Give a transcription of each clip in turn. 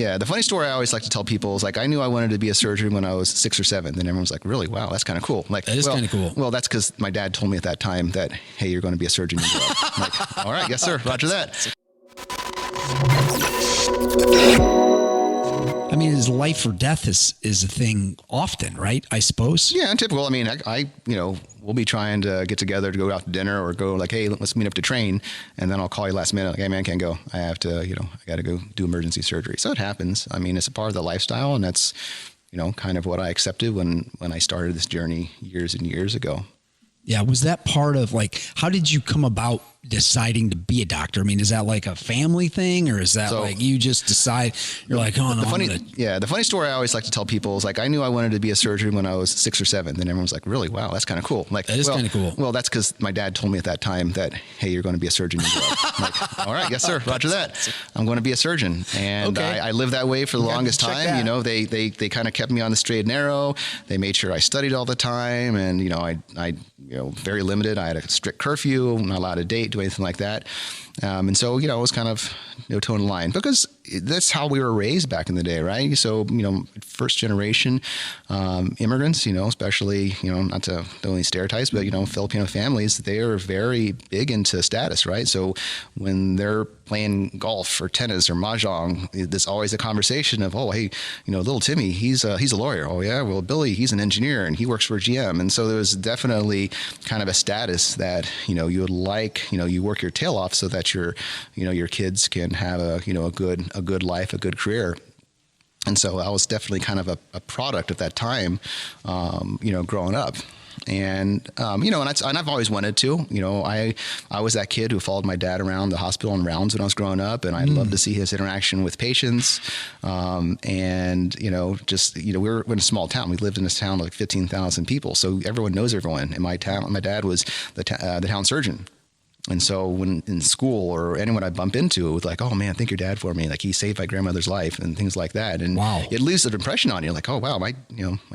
Yeah, the funny story I always like to tell people is like, I knew I wanted to be a surgeon when I was 6 or 7. Then everyone's like, really? Wow, that's kind of cool. Like, that is kind of cool. Well, that's because my dad told me at that time that, hey, you're going to be a surgeon. I'm like, all right, yes, sir. Roger that. I mean, is life or death is a thing often, right? I suppose. Yeah, typical. I mean, I we'll be trying to get together to go out to dinner or go like, hey, let's meet up to train. And then I'll call you last minute. Like, hey, man, I can't go. I have to, I got to go do emergency surgery. So it happens. I mean, it's a part of the lifestyle, and that's, kind of what I accepted when I started this journey years and years ago. Yeah. Was that part of like, how did you come about deciding to be a doctor? I mean, is that like a family thing, or is that like you just decide you're like, oh no, the funny story I always like to tell people is like, I knew I wanted to be a surgeon when I was 6 or 7. Then everyone's like, really? Wow, that's kind of cool. Like, that is kind of cool. Well, that's because my dad told me at that time that, hey, you're going to be a surgeon. I'm like, all right, yes, sir. Roger that. I'm going to be a surgeon. And I lived that way for the longest time. They kind of kept me on the straight and narrow. They made sure I studied all the time. And, I very limited. I had a strict curfew, not allowed to date, do anything like that. And so, it was kind of towing the line because that's how we were raised back in the day, right? So, first generation immigrants, especially, not to do any stereotypes, but, Filipino families, they are very big into status, right? So when they're playing golf or tennis or mahjong, there's always a conversation of, oh, hey, little Timmy, he's a lawyer. Oh yeah, well, Billy, he's an engineer and he works for GM. And so there was definitely kind of a status that, you would like, you work your tail off so that your kids can have a good life, a good career. And so I was definitely kind of a product of that time, growing up. And, and I've always wanted to, I was that kid who followed my dad around the hospital on rounds when I was growing up, and I loved to see his interaction with patients. And, we were in a small town. We lived in this town of like 15,000 people. So everyone knows everyone in my town. My dad was the town surgeon. And so when in school or anyone I bump into, it was like, oh man, thank your dad for me. Like he saved my grandmother's life and things like that. And it leaves an impression on you like, oh wow, my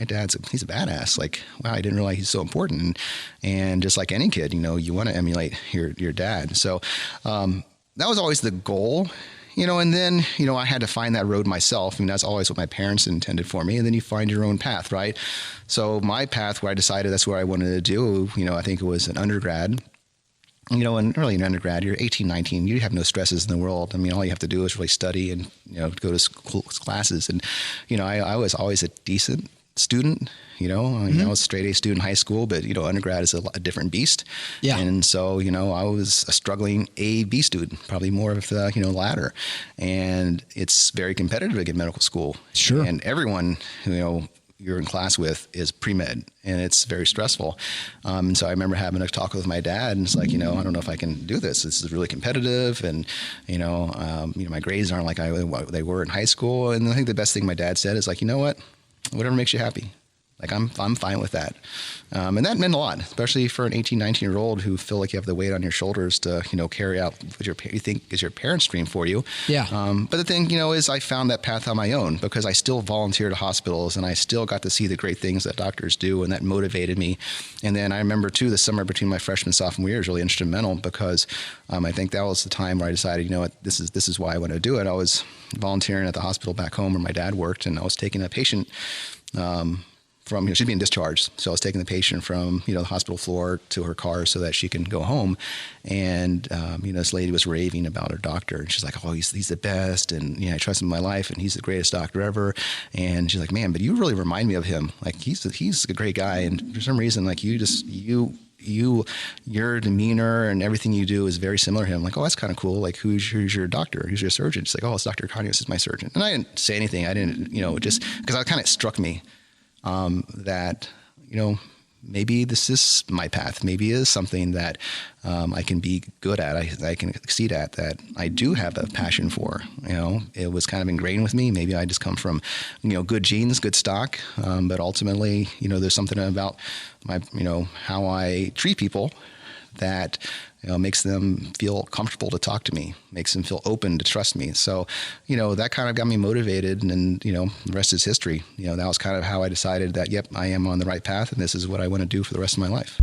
dad's, he's a badass. Like, wow, I didn't realize he's so important. And just like any kid, you want to emulate your dad. So, that was always the goal, and then, I had to find that road myself. I mean, that's always what my parents intended for me. And then you find your own path, right? So my path where I decided that's what I wanted to do, I think it was an undergrad. And early in undergrad, you're 18, 19, you have no stresses in the world. I mean, all you have to do is really study and, go to school classes. And, I was always a decent student, I was a straight A student in high school, but, undergrad is a different beast. Yeah. And so, I was a struggling A-B student, probably more of the, latter. And it's very competitive to get medical school. Sure. And everyone, you're in class with is pre-med, and it's very stressful. And so I remember having a talk with my dad, and it's like, I don't know if I can do this. This is really competitive, and my grades aren't like they were in high school. And I think the best thing my dad said is like, you know what, whatever makes you happy. Like I'm fine with that. And that meant a lot, especially for an 18, 19-year-old who feel like you have the weight on your shoulders to, carry out what you think is your parents' dream for you. Yeah. But the thing, is I found that path on my own because I still volunteered at hospitals and I still got to see the great things that doctors do, and that motivated me. And then I remember too, the summer between my freshman and sophomore year is really instrumental because I think that was the time where I decided, this is why I want to do it. I was volunteering at the hospital back home where my dad worked, and I was taking a patient, from, she's being discharged. So I was taking the patient from, the hospital floor to her car so that she can go home. And, this lady was raving about her doctor, and she's like, oh, he's the best. And, I trust him in my life, and he's the greatest doctor ever. And she's like, man, but you really remind me of him. Like he's a great guy. And for some reason, like your demeanor and everything you do is very similar to him. Like, oh, that's kind of cool. Like, who's your doctor? Who's your surgeon? She's like, oh, it's Dr. Canos is my surgeon. And I didn't say anything. I didn't, just because it kind of struck me. That, maybe this is my path. Maybe it is something that I can be good at. I can succeed at, that I do have a passion for. It was kind of ingrained with me. Maybe I just come from, good genes, good stock. But ultimately, there's something about my, how I treat people that makes them feel comfortable to talk to me, makes them feel open to trust me. So, that kind of got me motivated, and, the rest is history. That was kind of how I decided that, yep, I am on the right path, and this is what I want to do for the rest of my life.